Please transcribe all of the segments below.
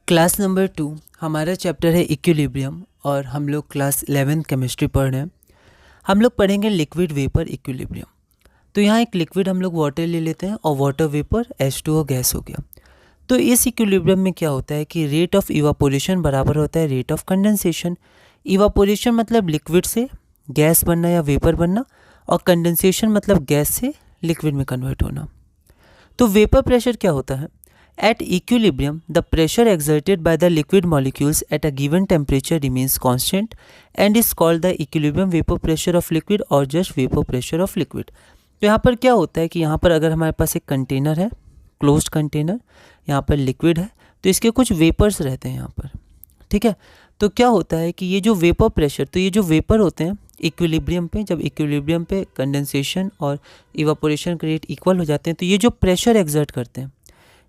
Class number 2 हमारा chapter है equilibrium और हम लोग क्लास 11 केमिस्ट्री पढ़ रहे हैं। हम लोग पढ़ेंगे लिक्विड वेपर इक्विलिब्रियम। तो यहाँ एक लिक्विड हम लोग वाटर ले लेते हैं और वाटर वेपर H2O गैस हो गया। तो इस इक्विलिब्रियम में क्या होता है कि रेट ऑफ इवापोरेशन बराबर होता है रेट ऑफ कंडेंसेशन। इवापोरेशन मतलब लिक्विड से गैस बनना या वेपर बनना, और कंडेंसेशन मतलब गैस से लिक्विड में कन्वर्ट होना। तो वेपर प्रेशर क्या होता है? At equilibrium, the pressure exerted by the liquid molecules at a given temperature remains constant and is called the equilibrium vapor pressure of liquid or just vapor pressure of liquid. तो यहाँ पर क्या होता है कि यहाँ पर अगर हमारे पास एक कंटेनर है, क्लोज्ड कंटेनर, यहाँ पर लिक्विड है, तो इसके कुछ वेपर्स रहते हैं यहाँ पर, ठीक है। तो क्या होता है कि ये जो वेपर प्रेशर, तो ये जो वेपर होते हैं इक्विलिब्रियम पे, जब इक्विलिब्रियम पे कंडेंसेशन और इवापोरेशन के रेट इक्वल हो जाते हैं, तो ये जो प्रेशर एक्सर्ट करते हैं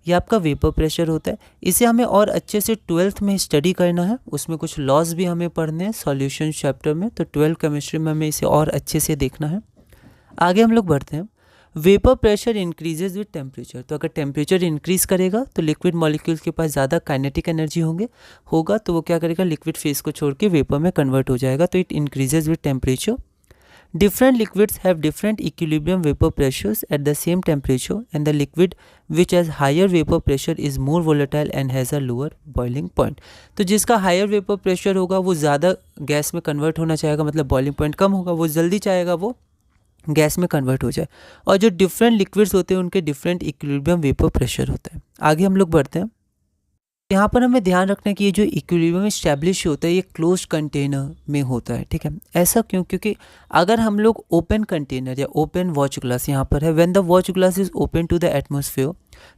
ये आपका वेपर प्रेशर होता है। इसे हमें और अच्छे से 12th में स्टडी करना है, उसमें कुछ लॉज भी हमें पढ़ने हैं सॉल्यूशन चैप्टर में, तो 12 केमिस्ट्री में हमें इसे और अच्छे से देखना है। आगे हम लोग बढ़ते हैं। Vapour pressure increases with temperature. तो अगर टेम्परेचर इंक्रीज करेगा तो लिक्विड मॉलिक्यूल्स के पास ज़्यादा काइनेटिक एनर्जी होगा तो वो क्या करेगा, लिक्विड फेज को छोड़ के वेपर में कन्वर्ट हो जाएगा। तो it increases with temperature. Different liquids have different equilibrium vapor pressures at the same temperature, and the liquid which has higher vapor pressure is more volatile and has a lower boiling point. तो जिसका higher vapor pressure होगा वो ज़्यादा gas में convert होना चाहेगा, मतलब boiling point कम होगा, वो जल्दी चाहेगा वो गैस में कन्वर्ट हो जाए। और जो डिफरेंट लिक्विड्स होते हैं उनके डिफरेंट इक्विलिब्रियम वेपर प्रेशर होता है। आगे हम लोग बढ़ते हैं। यहाँ पर हमें ध्यान रखना है कि ये जो इक्विलिब्रियम इस्टेब्लिश होता है ये क्लोज्ड कंटेनर में होता है, ठीक है। ऐसा क्यों? क्योंकि अगर हम लोग ओपन कंटेनर या ओपन वॉच ग्लास, यहाँ पर है when the watch glass is open to the atmosphere,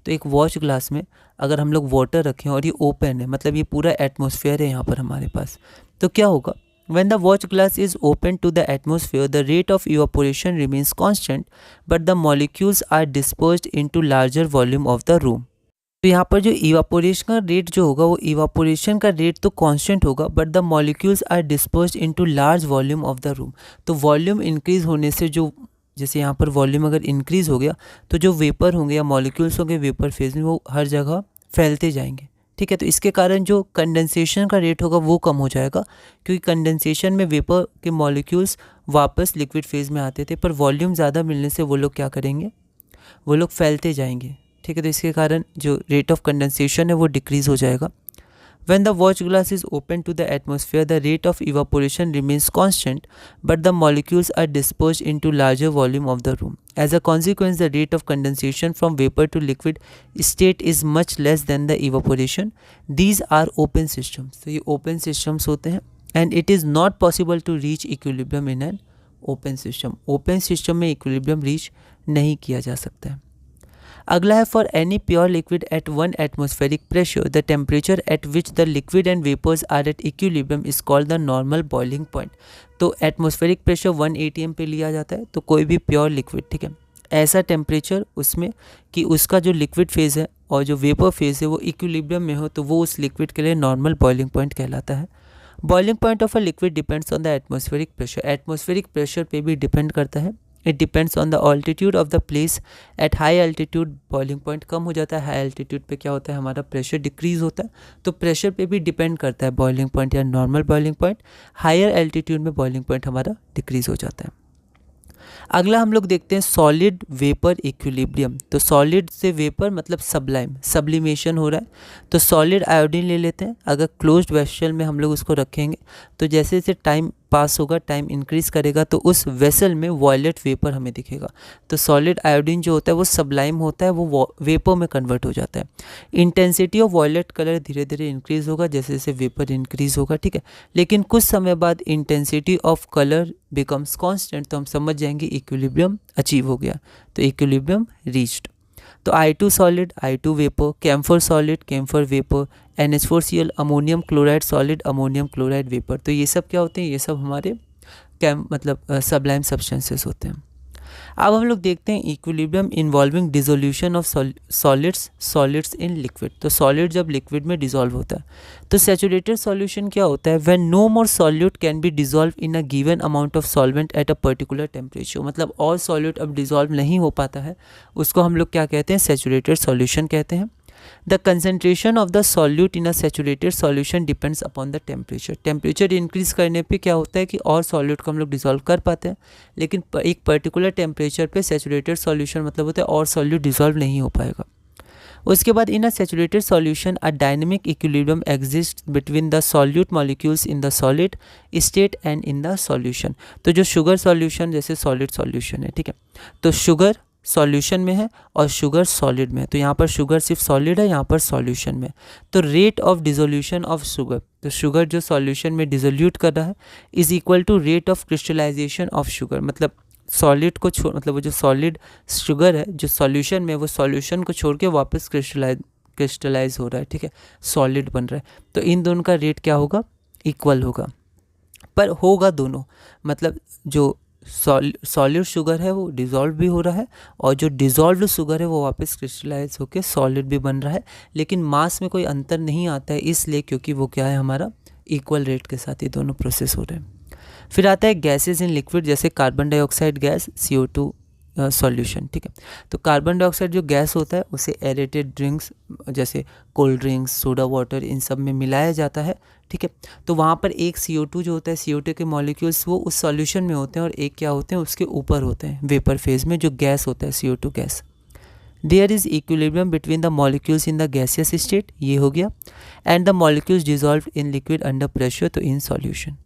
तो एक वॉच ग्लास में अगर हम लोग वाटर रखें और ये ओपन है, मतलब ये पूरा एटमॉस्फेयर है यहाँ पर हमारे पास, तो क्या होगा, when the watch glass is open to the atmosphere, the rate of evaporation remains constant, but the molecules are dispersed into larger volume of the room. तो यहाँ पर जो इवापोरेशन का रेट जो होगा वो इवापोरेशन का रेट तो कांस्टेंट होगा, but the molecules are dispersed into large volume of the room. तो वॉल्यूम इंक्रीज होने से जो, जैसे यहाँ पर वॉल्यूम अगर इंक्रीज हो गया तो जो वेपर होंगे या मॉलिक्यूल्स होंगे वेपर फेज में वो हर जगह फैलते जाएंगे, ठीक है। तो इसके कारण जो कंडेंसेशन का रेट होगा वो कम हो जाएगा, क्योंकि कंडेंसेशन में वेपर के मॉलिक्यूल्स वापस लिक्विड फेज में आते थे, पर वॉल्यूम ज़्यादा मिलने से वो लोग क्या करेंगे, वो लोग फैलते जाएंगे, ठीक है। तो इसके कारण जो रेट ऑफ कंडेंसेशन है वो डिक्रीज हो जाएगा। When the watch glass is open to the atmosphere, the rate of evaporation remains constant, but the molecules are dispersed into larger volume of the room. As a consequence, the rate of condensation from vapor to liquid state is much less than the evaporation. These are open systems. तो ये open systems होते हैं, and it is not possible to reach equilibrium in an open system. Open system में equilibrium reach नहीं किया जा सकता है। अगला है for any pure liquid at 1 atmospheric pressure the temperature at which the liquid and vapours are at equilibrium is called the normal boiling point. तो atmospheric pressure 1 atm पे लिया जाता है, तो कोई भी प्योर लिक्विड, ठीक है, ऐसा टेम्परेचर उसमें कि उसका जो लिक्विड फेज़ है और जो वेपर फेज़ है वो इक्विलिब्रियम में हो, तो वो उस लिक्विड के लिए नॉर्मल बॉइलिंग पॉइंट कहलाता है। Boiling point of a liquid depends on the atmospheric pressure. Atmospheric pressure पे भी डिपेंड करता है। It depends on the altitude of the place. At high altitude boiling point कम हो जाता है, हाई एल्टीट्यूड पे क्या होता है, हमारा प्रेशर डिक्रीज होता है। तो प्रेशर पे भी डिपेंड करता है बॉइलिंग पॉइंट या normal boiling point. Higher altitude में बॉइलिंग पॉइंट हमारा डिक्रीज हो जाता है। अगला हम लोग देखते हैं सॉलिड वेपर इक्विलिब्रियम। तो सॉलिड से वेपर मतलब सब्लाइम, सब्लिमेशन हो रहा है। तो सॉलिड आयोडीन ले लेते हैं। अगर क्लोज्ड वेसल में हम लोग उसको रखेंगे तो जैसे जैसे टाइम पास होगा, टाइम इंक्रीज करेगा, तो उस वेसल में वॉयलेट वेपर हमें दिखेगा। तो सॉलिड आयोडीन जो होता है वो सब्लाइम होता है, वो वेपर में कन्वर्ट हो जाता है। इंटेंसिटी ऑफ वॉयलेट कलर धीरे धीरे इंक्रीज होगा जैसे जैसे वेपर इंक्रीज होगा, ठीक है। लेकिन कुछ समय बाद intensity of colour becomes constant, तो हम समझ जाएंगे इक्विलिब्रियम अचीव हो गया, तो इक्विलिब्रियम रीच्ड। तो I2 solid, I2 vapour, camphor solid, camphor vapour, NH4Cl, ammonium chloride solid, ammonium chloride vapour. तो ये सब क्या होते हैं, ये सब हमारे सब्लाइम सब्सटेंसेस होते हैं। अब हम लोग देखते हैं equilibrium involving dissolution of solids in liquid. तो सॉलिड जब लिक्विड में डिसॉल्व होता है तो सैचुरेटेड सॉल्यूशन क्या होता है, when no more solute can be dissolve in a given amount of solvent at a particular temperature. मतलब और सॉल्यूट अब डिसॉल्व नहीं हो पाता है, उसको हम लोग क्या कहते हैं, सैचुरेटेड सॉल्यूशन कहते हैं। The concentration of the solute in a saturated solution depends upon the temperature. Temperature increase करने पे क्या होता है कि और सॉल्यूट को हम लोग डिसॉल्व कर पाते हैं, लेकिन एक पर्टिकुलर टेम्परेचर पे सैचुरेटेड सॉल्यूशन मतलब होता है और सॉल्यूट डिसॉल्व नहीं हो पाएगा। उसके बाद in a saturated solution a dynamic equilibrium exist between the solute molecules in the solid state and in the solution. तो जो शुगर सॉल्यूशन जैसे सॉलिड सॉल्यूशन है, ठीक है, तो शुगर सॉल्यूशन में है और शुगर सॉलिड में है। तो यहाँ पर शुगर सिर्फ सॉलिड है, यहाँ पर सॉल्यूशन में। तो rate of dissolution of sugar, तो शुगर जो सॉल्यूशन में डिसोल्यूट कर रहा है is equal to rate of crystallization of sugar. मतलब सॉलिड को छोड़, मतलब वो जो सॉलिड शुगर है जो सॉल्यूशन में, वो सॉल्यूशन को छोड़ के वापस क्रिस्टलाइज हो रहा है, ठीक है, सॉलिड बन रहा है। तो इन दोनों का रेट क्या होगा, इक्वल होगा। पर होगा दोनों, मतलब जो सॉलिड शुगर है वो डिज़ोल्व भी हो रहा है और जो डिज़ोल्व्ड शुगर है वो वापस क्रिस्टलाइज होकर सॉलिड भी बन रहा है, लेकिन मास में कोई अंतर नहीं आता है, इसलिए क्योंकि वो क्या है हमारा इक्वल रेट के साथ ये दोनों प्रोसेस हो रहे हैं। फिर आता है गैसेस इन लिक्विड, जैसे carbon dioxide gas, CO2 solution, ठीक है। तो कार्बन डाइऑक्साइड जो गैस होता है उसे एरेटेड ड्रिंक्स जैसे कोल्ड ड्रिंक्स, सोडा वाटर, इन सब में मिलाया जाता है, ठीक है। तो वहाँ पर एक CO2 जो होता है, CO2 के मॉलिक्यूल्स वो उस सॉल्यूशन में होते हैं और एक क्या होते हैं उसके ऊपर होते हैं वेपर फेज में, जो गैस होता है CO2 gas. There is equilibrium between the molecules in the gaseous state, ये हो गया, and the molecules dissolve in liquid under pressure, तो in solution.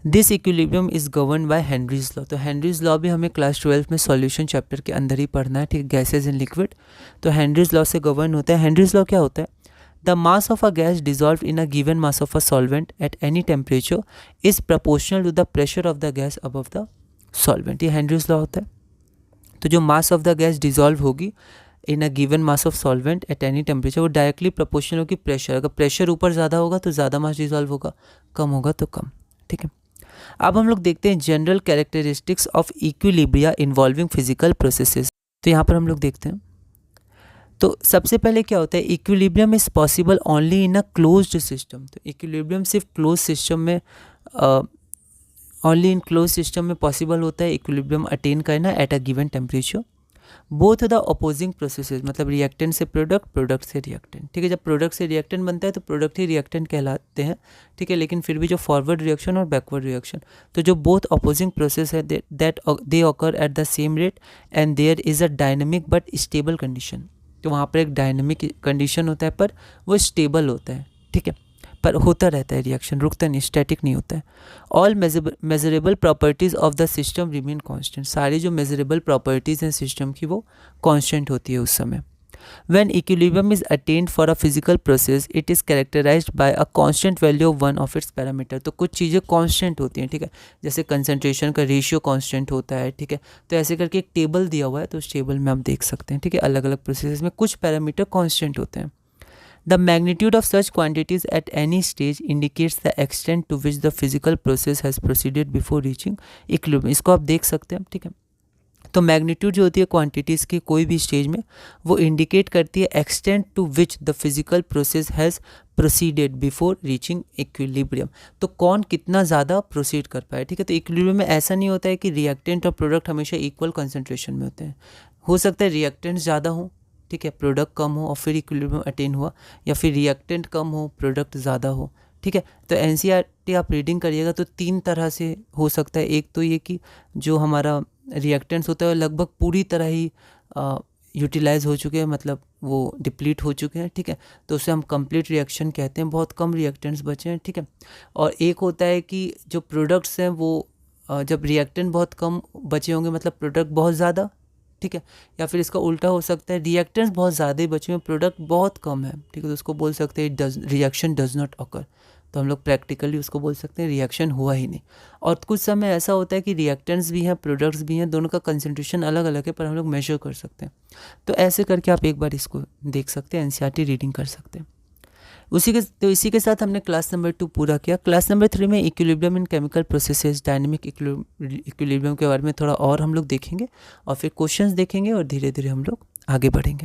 This equilibrium is govern by Henry's law. तो Henry's law भी हमें class 12 में solution chapter के अंदर ही पढ़ना है, ठीक है, गैसेज इन लिक्विड। तो हेनरीज लॉ से गवर्न होता है। हेनरीज लॉ क्या होता है, the mass of a gas dissolve in a given mass of a solvent at any temperature is proportional to the pressure of the gas above the solvent, ये Henry's law होता है। तो जो mass of the gas dissolve होगी in a given mass of solvent at any temperature, वो directly proportional होगी pressure. अगर pressure ऊपर ज़्यादा होगा तो ज़्यादा मास डिजॉल्व होगा, कम होगा तो कम, ठीक है। अब हम लोग देखते हैं general characteristics of equilibria involving physical processes. तो यहाँ पर हम लोग देखते हैं, तो सबसे पहले क्या होता है, equilibrium is possible only in a closed system. तो इक्विलिब्रियम सिर्फ क्लोज सिस्टम में, ओनली इन क्लोज सिस्टम में पॉसिबल होता है इक्विलिब्रियम अटेन करना at a given temperature. Both the opposing processes, मतलब रिएक्टेंट से प्रोडक्ट, प्रोडक्ट से रिएक्टेंट, ठीक है। जब प्रोडक्ट से रिएक्टेंट बनता है तो प्रोडक्ट ही रिएक्टेंट कहलाते हैं, ठीक है। लेकिन फिर भी जो फॉरवर्ड रिएक्शन और बैकवर्ड रिएक्शन, तो जो बोथ अपोजिंग प्रोसेस है that they occur at the same rate and there is a dynamic but stable condition. तो वहाँ पर एक डायनेमिक कंडीशन होता है पर वो स्टेबल होता है, ठीक है, पर होता रहता है रिएक्शन, रुकता नहीं, स्टैटिक नहीं होता है। All measurable properties of the system remain constant, सारी जो मेजरेबल प्रॉपर्टीज़ हैं सिस्टम की वो कांस्टेंट होती है उस समय। When equilibrium is attained for a physical process it is characterised by a constant value of one of its parameter. तो कुछ चीज़ें कांस्टेंट होती हैं, ठीक है, जैसे कंसंट्रेशन का रेशियो कांस्टेंट होता है, ठीक है। तो ऐसे करके एक टेबल दिया हुआ है, तो उस टेबल में आप देख सकते हैं, ठीक है, अलग अलग प्रोसेस में कुछ पैरामीटर कांस्टेंट होते हैं। The magnitude of such quantities at any stage indicates the extent to which the physical process has proceeded before reaching equilibrium। इसको आप देख सकते हैं, ठीक है। तो मैग्नीट्यूड जो होती है क्वांटिटीज़ की कोई भी स्टेज में, वो इंडिकेट करती है extent to which the physical process has proceeded before reaching equilibrium. तो कौन कितना ज़्यादा प्रोसीड कर पाए, ठीक है। तो इक्विलिब्रियम में ऐसा नहीं होता है कि रिएक्टेंट और प्रोडक्ट हमेशा इक्वल कंसनट्रेशन में होते हैं। हो सकता है रिएक्टेंट्स ज़्यादा हों, ठीक है, प्रोडक्ट कम हो और फिर इक्विलिब्रियम अटेन हुआ, या फिर रिएक्टेंट कम हो प्रोडक्ट ज़्यादा हो, ठीक है। तो NCERT आप रीडिंग करिएगा तो 3 तरह से हो सकता है। एक तो ये कि जो हमारा रिएक्टेंट्स होता है लगभग पूरी तरह ही यूटिलाइज हो चुके हैं, मतलब वो डिप्लीट हो चुके हैं, ठीक है, तो उसे हम कंप्लीट रिएक्शन कहते हैं, बहुत कम रिएक्टेंट्स बचे हैं, ठीक है। और एक होता है कि जो प्रोडक्ट्स हैं वो जब रिएक्टेंट बहुत कम बचे होंगे मतलब प्रोडक्ट बहुत ज़्यादा, ठीक है, या फिर इसका उल्टा हो सकता है रिएक्टेंट्स बहुत ज़्यादा ही बचे हैं, प्रोडक्ट बहुत कम है, ठीक है, तो उसको बोल सकते हैं रिएक्शन डज नॉट ऑकर। तो हम लोग प्रैक्टिकली उसको बोल सकते हैं रिएक्शन हुआ ही नहीं। और कुछ समय ऐसा होता है कि रिएक्टेंट्स भी हैं प्रोडक्ट्स भी हैं, दोनों का कंसंट्रेशन अलग अलग है पर हम लोग मेजर कर सकते हैं। तो ऐसे करके आप एक बार इसको देख सकते हैं, NCERT रीडिंग कर सकते हैं। इसी के साथ हमने क्लास नंबर 2 पूरा किया। क्लास नंबर 3 में इक्विलिब्रियम इन केमिकल प्रोसेसेस, डायनेमिक इक्विलिब्रियम के बारे में थोड़ा और हम लोग देखेंगे और फिर क्वेश्चंस देखेंगे और धीरे धीरे हम लोग आगे बढ़ेंगे।